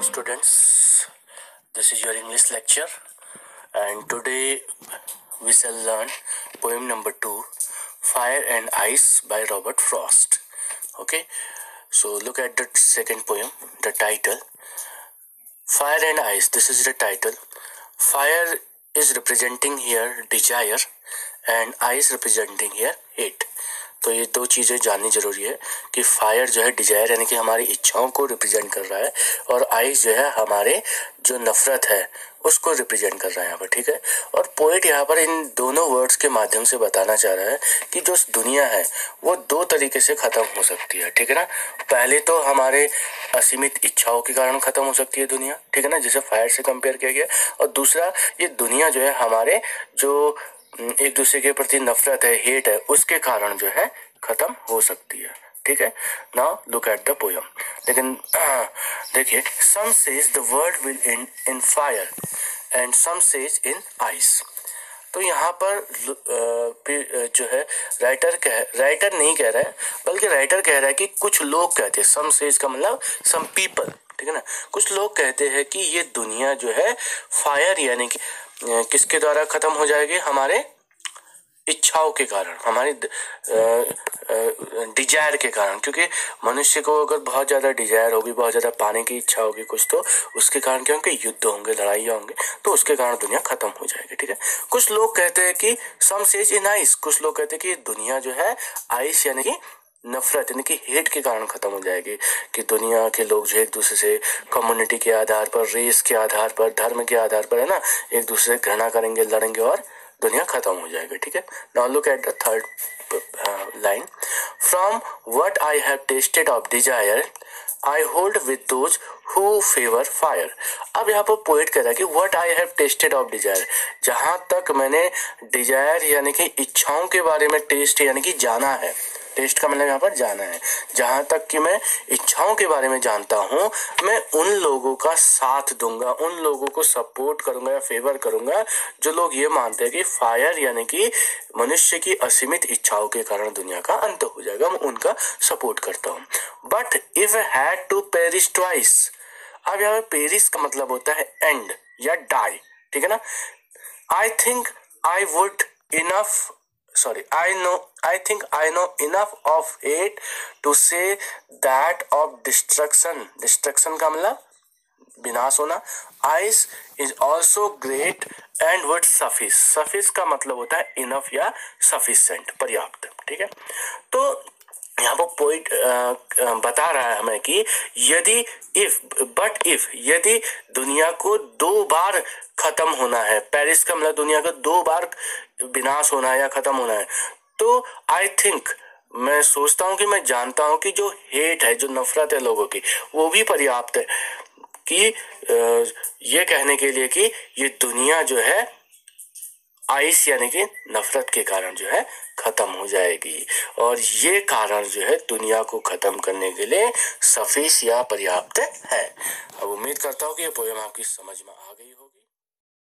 students, this is your English lecture and today we shall learn poem number 2, Fire and Ice by Robert Frost. Okay, so look at the second poem, the title, Fire and Ice. This is the title. Fire is representing here desire and ice representing here hate. तो ये दो चीज़ें जाननी जरूरी है कि fire जो है डिजायर यानी कि हमारी इच्छाओं को रिप्रेजेंट कर रहा है और आइस जो है हमारे जो नफरत है उसको रिप्रेजेंट कर रहा है यहाँ पर, ठीक है। और पोएट यहाँ पर इन दोनों वर्ड्स के माध्यम से बताना चाह रहा है कि जो दुनिया है वो दो तरीके से ख़त्म हो सकती है, ठीक है ना। पहले तो हमारे असीमित इच्छाओं के कारण ख़त्म हो सकती है दुनिया, ठीक है ना, जिसे फायर से कंपेयर किया गया। और दूसरा, ये दुनिया जो है हमारे जो एक दूसरे के प्रति नफरत है, हेट है, उसके कारण जो है खत्म हो सकती है, ठीक है। Now look at the poem. लेकिन देखिए, some say the world will end in fire and some say in ice. तो यहाँ पर जो है राइटर नहीं कह रहा है, बल्कि राइटर कह रहा है कि कुछ लोग कहते हैं, सम सेज का मतलब सम पीपल, ठीक है ना। कुछ लोग कहते हैं कि ये दुनिया जो है फायर यानी कि किसके द्वारा खत्म हो जाएगी, हमारे इच्छाओं के कारण, हमारी डिजायर के कारण। क्योंकि मनुष्य को अगर बहुत ज़्यादा डिजायर होगी, बहुत ज़्यादा पाने की इच्छा होगी कुछ, तो उसके कारण क्या होंगे, युद्ध होंगे, लड़ाइयाँ होंगे, तो उसके कारण दुनिया खत्म हो जाएगी, ठीक है। कुछ लोग कहते हैं कि सम सेज इन आइस, कुछ लोग कहते हैं कि दुनिया जो है आइस यानी कि नफरत यानी कि हेट के कारण खत्म हो जाएगी, कि दुनिया के लोग जो एक दूसरे से कम्युनिटी के आधार पर, रेस के आधार पर, धर्म के आधार पर, है ना, एक दूसरे से घृणा करेंगे, लड़ेंगे और दुनिया खत्म हो जाएगी, ठीक है। Now look at the third line, from what I have tested of desire I hold with those who favour fire. अब यहाँ पर पोएट कह रहा है कि what I have tested of desire, जहाँ तक मैंने डिजायर यानी कि इच्छाओं के बारे में टेस्ट यानी कि जाना है, टेस्ट का मतलब यहाँ पर जाना है, जहाँ तक कि मैं इच्छाओं के बारे में जानता हूँ, मैं उन लोगों का साथ दूंगा, उन लोगों को सपोर्ट करूंगा या फेवर करूंगा जो लोग ये मानते हैं कि फायर यानी कि मनुष्य की असीमित इच्छाओं के कारण दुनिया का अंत हो जाएगा, मैं उनका सपोर्ट करता हूँ। But if I had to perish twice, अब यहाँ पे पेरिश का मतलब होता है एंड या डाई, ठीक है ना। I think I would enough I think I know enough of it to say that of destruction का मतलब विनाश होना, ice is also great and would suffice का मतलब होता है enough या sufficient, पर्याप्त, ठीक है। तो यहाँ पर पोइट बता रहा है हमें कि यदि दुनिया को दो बार खत्म होना है, पेरिस का मतलब दुनिया को दो बार विनाश होना है या खत्म होना है, तो आई थिंक, मैं सोचता हूँ कि मैं जानता हूँ कि जो हेट है, जो नफरत है लोगों की, वो भी पर्याप्त है कि ये कहने के लिए कि ये दुनिया जो है आइस यानी कि नफरत के कारण जो है खत्म हो जाएगी, और ये कारण जो है दुनिया को खत्म करने के लिए सफिश या पर्याप्त है। अब उम्मीद करता हूँ कि ये पोएम आपकी समझ में आ गई।